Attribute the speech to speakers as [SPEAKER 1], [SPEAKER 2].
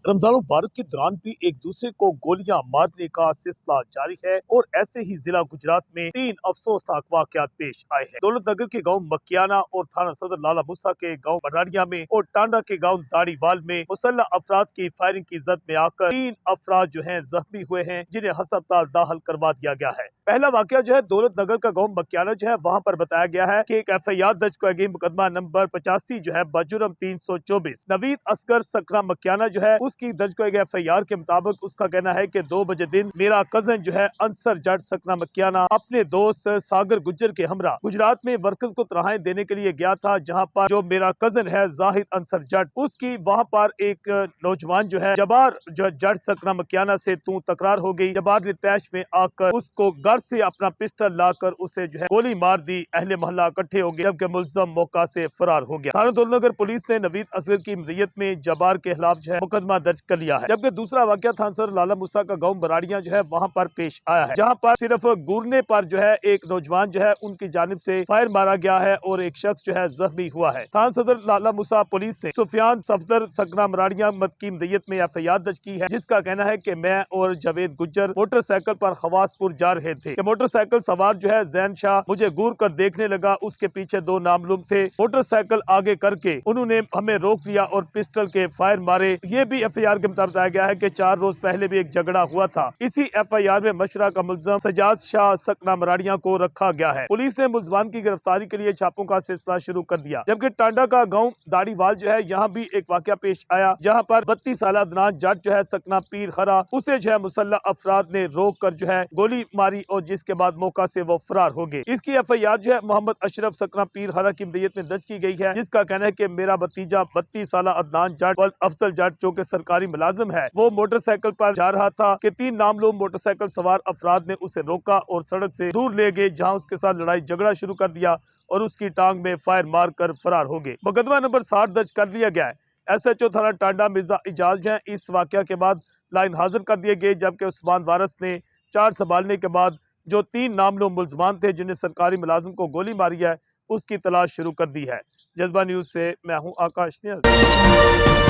[SPEAKER 1] रमजान मुबारक के दौरान भी एक दूसरे को गोलियां मारने का सिलसिला जारी है और ऐसे ही जिला गुजरात में 3 अफसोसनाक वाकयात पेश आए हैं। दौलत नगर के गांव मकियाना और थाना सदर लाला मूसा के गांव बराड़िया में और टांडा के गांव दाड़ीवाल में मुसल्लह अफराद की फायरिंग की जद में आकर 3 अफराद जो हैं जख्मी हुए हैं, जिन्हें अस्पताल दाखिल करवा दिया गया है। पहला वाकया जो है दौलत नगर का गांव मकियाना जो है, वहाँ पर बताया गया है कि एक FIR दर्ज किया गई मुकदमा नंबर 85 जो है बजुर्म 324 नवीद असगर सकरा मकियाना जो है उसकी दर्ज किए गए FIR के मुताबिक उसका कहना है कि 2 बजे दिन मेरा कजन जो है अंसर जट सकरा मकियाना अपने दोस्त सागर गुज्जर के हमरा गुजरात में वर्कर्स को तनख्वाहें देने के लिए गया था, जहाँ पर जो मेरा कजन है जाहिद अंसर जट उसकी वहाँ पर एक नौजवान जो है जबार जो जट सकरा मकियाना से तू तकरार हो गई। जबार ने तैश में आकर उसको घर से अपना पिस्टल लाकर उसे जो है गोली मार दी। अहले मोहल्ला इकट्ठे हो गए जबकि मुलजम मौका से फरार हो गया। थाना दौलत नगर पुलिस ने नवीद असगर की मदीयत में जबार के खिलाफ जो है मुकदमा दर्ज कर लिया है। जबकि दूसरा वाकया थाना सदर लाला मूसा का गांव बराड़िया जो है वहाँ पर पेश आया है, जहाँ पर सिर्फ घूरने पर जो है एक नौजवान जो है उनकी जानिब से फायर मारा गया है और एक शख्स जो है जख्मी हुआ है। थाना सदर लाला मूसा पुलिस ने सुफियान सफदर सकरा मराड़िया मत की मदीयत में FIR दर्ज की है, जिसका कहना है कि मैं और जावेद गुज्जर मोटरसाइकिल पर खवासपुर जा रहे थे कि मोटरसाइकिल सवार जो है जैन शाह मुझे घूर कर देखने लगा। उसके पीछे 2 नामलूम थे। मोटरसाइकिल आगे करके उन्होंने हमें रोक लिया और पिस्टल के फायर मारे। ये भी FIR के मुताबिक बताया गया है कि 4 रोज पहले भी एक झगड़ा हुआ था। इसी FIR में मशरा का मुलजम सजाद शाह सकरा मराड़िया को रखा गया है। पुलिस ने मुलजमान की गिरफ्तारी के लिए छापों का सिलसिला शुरू कर दिया। जबकि टांडा का गाँव दाड़ीवाल जो है यहाँ भी एक वाकया पेश आया, जहाँ पर 32 साल अदनान जट जो है सकना पीर खरा उसे जो है मुसल्लह अफराद ने रोक कर जो है गोली मारी और जिसके बाद मौका से वो फरार हो गए। इसकी FIR जो है मोहम्मद अशरफ सकरा पीर खरा की मदीयत में दर्ज की गई है, जिसका कहना है कि मेरा भतीजा 32 साल अदनान जट अफजल जट जो कि सरकारी मुलाजिम है, वो मोटरसाइकिल पर जा रहा था कि 3 नामलूम मोटरसाइकिल सवार अफराद ने उसे रोका और सड़क से दूर ले गए, जहाँ उसके साथ लड़ाई झगड़ा शुरू कर दिया और उसकी टांग में फायर मार कर फरार हो गए। मुकदमा नंबर 60 दर्ज कर लिया गया है। SHO थाना टांडा मिर्जा इजाज है इस वाकया के बाद लाइन हाजिर कर दिए गए, जबकि उस्मान वारस ने चार्ज संभालने के बाद जो 3 नामलूम मुलजमान थे जिन्हें सरकारी मुलाजिम को गोली मारी है उसकी तलाश शुरू कर दी है। जज्बा न्यूज़ से मैं हूं आकाश नियाज़।